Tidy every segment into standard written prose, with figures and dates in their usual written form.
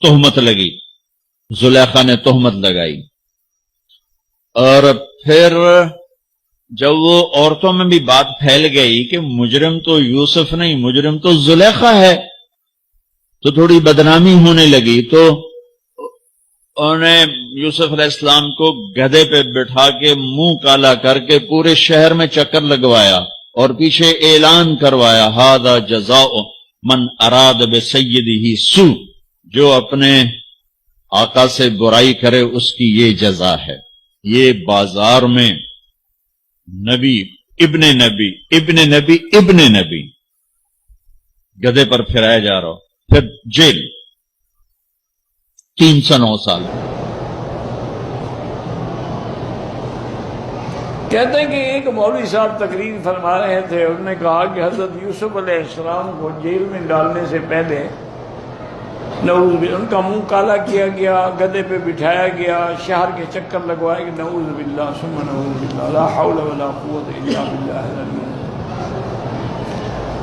تہمت لگی، زلیخا نے تہمت لگائی، اور پھر جب وہ عورتوں میں بھی بات پھیل گئی کہ مجرم تو یوسف نہیں، مجرم تو زلیخا ہے، تو تھوڑی بدنامی ہونے لگی، تو انہوں نے یوسف علیہ السلام کو گدھے پہ بٹھا کے منہ کالا کر کے پورے شہر میں چکر لگوایا اور پیچھے اعلان کروایا ھذا جزاء من اراد بسیدہ سوء، جو اپنے آقا سے برائی کرے اس کی یہ جزا ہے۔ یہ بازار میں نبی ابن نبی ابن نبی ابن نبی گدھے پر پھرایا جا رہا ہو، پھر جیل 309 سال۔ کہتے ہیں کہ ایک مولوی صاحب تقریر فرما رہے تھے، انہوں نے کہا کہ حضرت یوسف علیہ السلام کو جیل میں ڈالنے سے پہلے نعوذ باللہ ان کا منہ کالا کیا گیا، گدھے پہ بٹھایا گیا، شہر کے چکر لگوائے گئے، نعوذ باللہ ثم نعوذ باللہ، لا حول ولا قوت الا باللہ العلی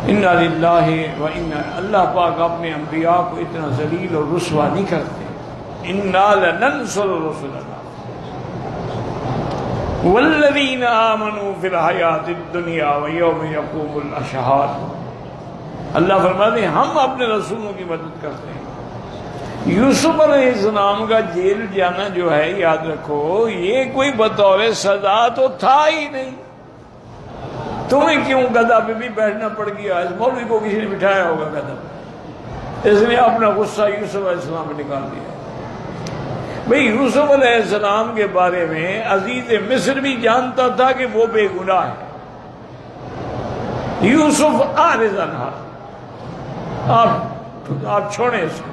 انا للہ و انا۔ اللہ پاک اپنے انبیاء کو اتنا ذلیل اور رسوا نہیں کرتے۔ انا لننصر رسلنا والذین آمنوا فی الحیات الدنیا ویوم یقوم الاشہاد۔ اللہ فرماتے ہیں ہم اپنے رسولوں کی مدد کرتے ہیں۔ یوسف علیہ السلام کا جیل جانا جو ہے، یاد رکھو، یہ کوئی بطور سزا تو تھا ہی نہیں۔ تمہیں کیوں گدھا پہ بھی بیٹھنا پڑ گیا؟ اس مولوی کو کسی نے بٹھایا ہوگا گدھا پہ، اس نے اپنا غصہ یوسف علیہ السلام پہ نکال دیا۔ بھئی یوسف علیہ السلام کے بارے میں عزیز مصر بھی جانتا تھا کہ وہ بے گناہ ہے۔ یوسف اعرض عنہا، آپ چھوڑیں اس کو۔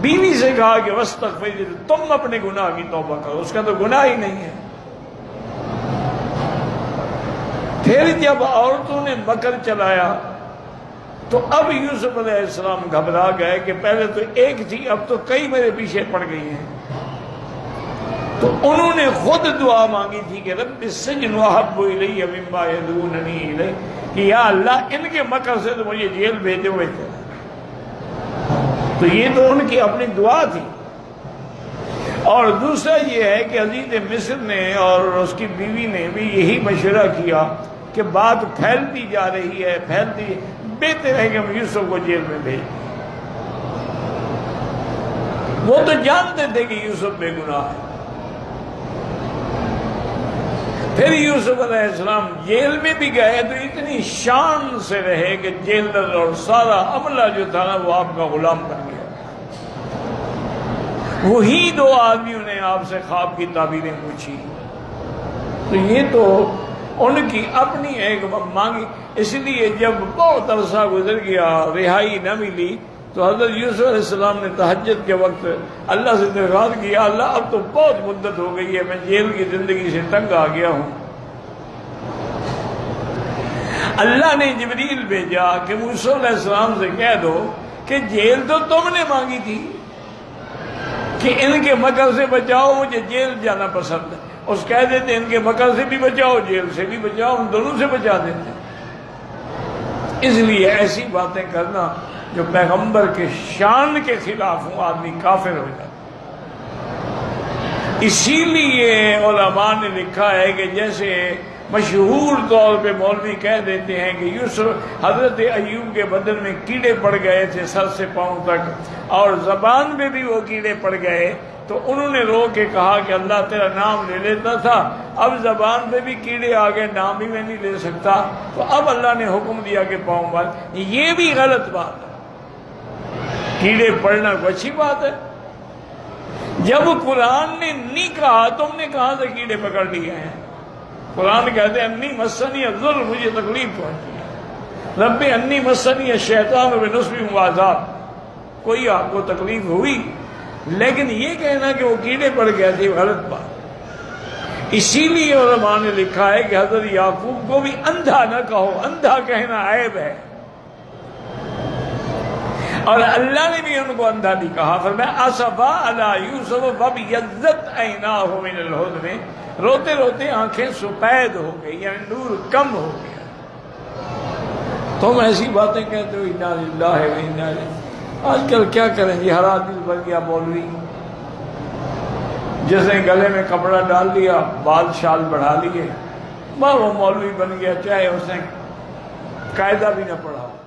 بیوی سے کہا کہ واستغفری، تم اپنے گناہ کی توبہ کرو، اس کا تو گناہ ہی نہیں ہے۔ پھر جب عورتوں نے مکر چلایا تو اب یوسف علیہ السلام گھبرا گئے کہ پہلے تو ایک تھی، اب تو کئی میرے پیچھے پڑ گئی ہیں۔ تو انہوں نے خود دعا مانگی تھی کہ رب السجن احب الی مما یدعوننی الیہ، کہ یا اللہ ان کے مکر سے تو مجھے جیل بھیجے ہوئے تھے۔ تو یہ تو ان کی اپنی دعا تھی۔ اور دوسرا یہ ہے کہ عزیز مصر نے اور اس کی بیوی نے بھی یہی مشورہ کیا کہ بات پھیلتی جا رہی ہے، پھیلتی، بہتر ہے کہ ہم یوسف کو جیل میں بھیج دیں۔ وہ تو جانتے تھے کہ یوسف بے گناہ ہے۔ پھر یوسف علیہ السلام جیل میں بھی گئے تو اتنی شان سے رہے کہ جیلر اور سارا عملہ جو تھا نا وہ آپ کا غلام بن گیا۔ وہی دو آدمیوں نے آپ سے خواب کی تعبیریں پوچھی، تو یہ تو ان کی اپنی ایک مانگی۔ اس لیے جب بہت عرصہ گزر گیا، رہائی نہ ملی، تو حضرت یوسف علیہ السلام نے تہجد کے وقت اللہ سے درخواست کیا، اللہ اب تو بہت مدت ہو گئی ہے، میں جیل کی زندگی سے تنگ آ گیا ہوں۔ اللہ نے جبریل بھیجا کہ موسیٰ علیہ السلام سے کہہ دو کہ جیل تو تم نے مانگی تھی کہ ان کے مکر سے بچاؤ، مجھے جیل جانا پسند ہے۔ اس کہہ دیتے ان کے مکر سے بھی بچاؤ، جیل سے بھی بچاؤ، ان دونوں سے بچا دیتے۔ اس لیے ایسی باتیں کرنا جو پیغمبر کے شان کے خلاف ہوں، آدمی کافر ہو جاتا۔ اسی لیے علماء نے لکھا ہے کہ جیسے مشہور طور پہ مولوی کہہ دیتے ہیں کہ یوسف حضرت ایوب کے بدن میں کیڑے پڑ گئے تھے سر سے پاؤں تک، اور زبان میں بھی وہ کیڑے پڑ گئے، تو انہوں نے رو کے کہا کہ اللہ تیرا نام لے لیتا تھا، اب زبان پہ بھی کیڑے آ گئے، نام بھی میں نہیں لے سکتا، تو اب اللہ نے حکم دیا کہ پاؤں مار۔ یہ بھی غلط بات ہے، کیڑے پڑنا کوئی اچھی بات ہے؟ جب قرآن نے نہیں کہا، تم نے کہاں سے کیڑے پکڑ لیے ہیں؟ قرآن کہتے ہیں انی مسنی الضر، مجھے تکلیف پہنچی ہے، رب انی مسنی الشیطان بنصب وعذاب، کوئی آپ کو تکلیف ہوئی، لیکن یہ کہنا کہ وہ کیڑے پڑ گئے تھے غلط بات۔ اسی لیے علماء نے لکھا ہے کہ حضرت یعقوب کو بھی اندھا نہ کہو، اندھا کہنا عیب ہے، اور اللہ نے بھی ان کو اندھا نہیں کہا۔ فرمایا اسفا علی یوسف وابیضت عیناہ من الحزن، روتے روتے آنکھیں سفید ہو گئی، یعنی نور کم ہو گیا۔ تم ایسی باتیں کہتے ہو، انا للہ و انا الیہ۔ آج کل کیا کریں جی، ہر آدمی بن گیا مولوی، جس نے گلے میں کپڑا ڈال لیا، بال شال بڑھا لیے، وہ مولوی بن گیا، چاہے اس نے قاعدہ بھی نہ پڑھا ہو۔